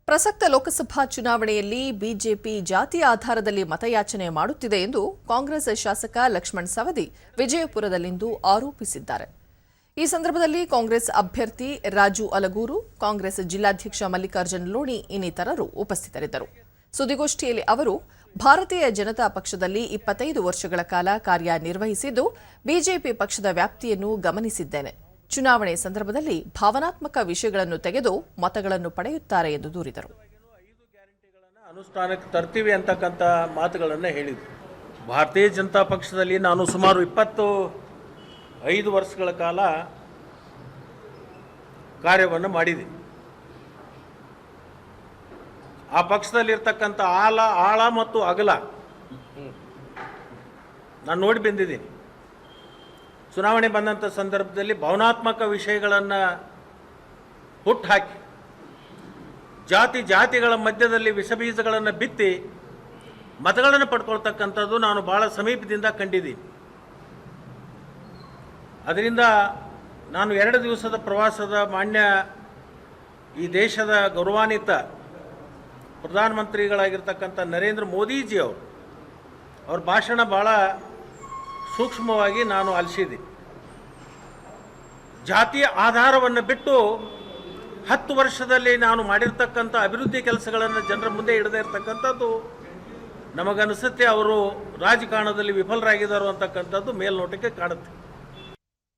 ಪ್ರಸಕ್ತ ಲೋಕಸಭಾ ಚುನಾವಣೆಯಲ್ಲಿ ಬಿಜೆಪಿ ಜಾತಿ ಆಧಾರದಲ್ಲಿ ಮತಯಾಚನೆ ಮಾಡುತ್ತಿದೆ ಎಂದು ಕಾಂಗ್ರೆಸ್ ಶಾಸಕ ಲಕ್ಷ್ಮಣ್ ಸವದಿ ವಿಜಯಪುರದಲ್ಲಿಂದು ಆರೋಪಿಸಿದ್ದಾರೆ. ಈ ಸಂದರ್ಭದಲ್ಲಿ ಕಾಂಗ್ರೆಸ್ ಅಭ್ಯರ್ಥಿ ರಾಜು ಅಲಗೂರು, ಕಾಂಗ್ರೆಸ್ ಜಿಲ್ಲಾಧ್ಯಕ್ಷ ಮಲ್ಲಿಕಾರ್ಜುನ ಲೋಣಿ ಇನ್ನಿತರರು ಉಪಸ್ಥಿತರಿದ್ದರು. ಸುದ್ದಿಗೋಷ್ಠಿಯಲ್ಲಿ ಅವರು ಭಾರತೀಯ ಜನತಾ ಪಕ್ಷದಲ್ಲಿ 25 ವರ್ಷಗಳ ಕಾಲ ಕಾರ್ಯನಿರ್ವಹಿಸಿದ್ದು ಬಿಜೆಪಿ ಪಕ್ಷದ ವ್ಯಾಪ್ತಿಯನ್ನು ಗಮನಿಸಿದ್ದೇನೆ. ಚುನಾವಣೆ ಸಂದರ್ಭದಲ್ಲಿ ಭಾವನಾತ್ಮಕ ವಿಷಯಗಳನ್ನು ತೆಗೆದು ಮತಗಳನ್ನು ಪಡೆಯುತ್ತಾರೆ ಎಂದು ದೂರಿದರು. 5 ಗ್ಯಾರಂಟಿಗಳನ್ನು ಅನುಷ್ಠಾನಕ್ಕೆ ತರ್ತೀವಿ ಅಂತಕ್ಕಂಥ ಮಾತುಗಳನ್ನು ಹೇಳಿದರು. ಭಾರತೀಯ ಜನತಾ ಪಕ್ಷದಲ್ಲಿ ನಾನು ಸುಮಾರು 25 ವರ್ಷಗಳ ಕಾಲ ಕಾರ್ಯವನ್ನು ಮಾಡಿದೆ. ಆ ಪಕ್ಷದಲ್ಲಿರ್ತಕ್ಕಂಥ ಆಳ ಮತ್ತು ಅಗಲ ನಾನು ನೋಡಿ ಬಂದಿದ್ದೀನಿ. ಚುನಾವಣೆ ಬಂದಂಥ ಸಂದರ್ಭದಲ್ಲಿ ಭಾವನಾತ್ಮಕ ವಿಷಯಗಳನ್ನು ಹುಟ್ಟುಹಾಕಿ ಜಾತಿಗಳ ಮಧ್ಯದಲ್ಲಿ ವಿಷಬೀಜಗಳನ್ನು ಬಿತ್ತಿ ಮತಗಳನ್ನು ಪಡ್ಕೊಳ್ತಕ್ಕಂಥದ್ದು ನಾನು ಭಾಳ ಸಮೀಪದಿಂದ ಕಂಡಿದ್ದೀನಿ. ಅದರಿಂದ ನಾನು 2 ದಿವಸದ ಪ್ರವಾಸದ ಮಾನ್ಯ ಈ ದೇಶದ ಗೌರವಾನ್ವಿತ ಪ್ರಧಾನಮಂತ್ರಿಗಳಾಗಿರ್ತಕ್ಕಂಥ ನರೇಂದ್ರ ಮೋದಿಜಿ ಅವ್ರ ಭಾಷಣ ಭಾಳ ಸೂಕ್ಷ್ಮವಾಗಿ ನಾನು ಆಲಿಸಿದೆ. ಜಾತಿಯ ಆಧಾರವನ್ನು ಬಿಟ್ಟು 10 ವರ್ಷದಲ್ಲಿ ನಾನು ಮಾಡಿರ್ತಕ್ಕಂಥ ಅಭಿವೃದ್ಧಿ ಕೆಲಸಗಳನ್ನು ಜನರ ಮುಂದೆ ಇಡದೇ ಇರತಕ್ಕಂಥದ್ದು ನಮಗನಿಸುತ್ತೆ ಅವರು ರಾಜಕಾರಣದಲ್ಲಿ ವಿಫಲರಾಗಿದ್ದಾರೆ ಅಂತಕ್ಕಂಥದ್ದು ಮೇಲ್ನೋಟಕ್ಕೆ ಕಾಣುತ್ತೆ.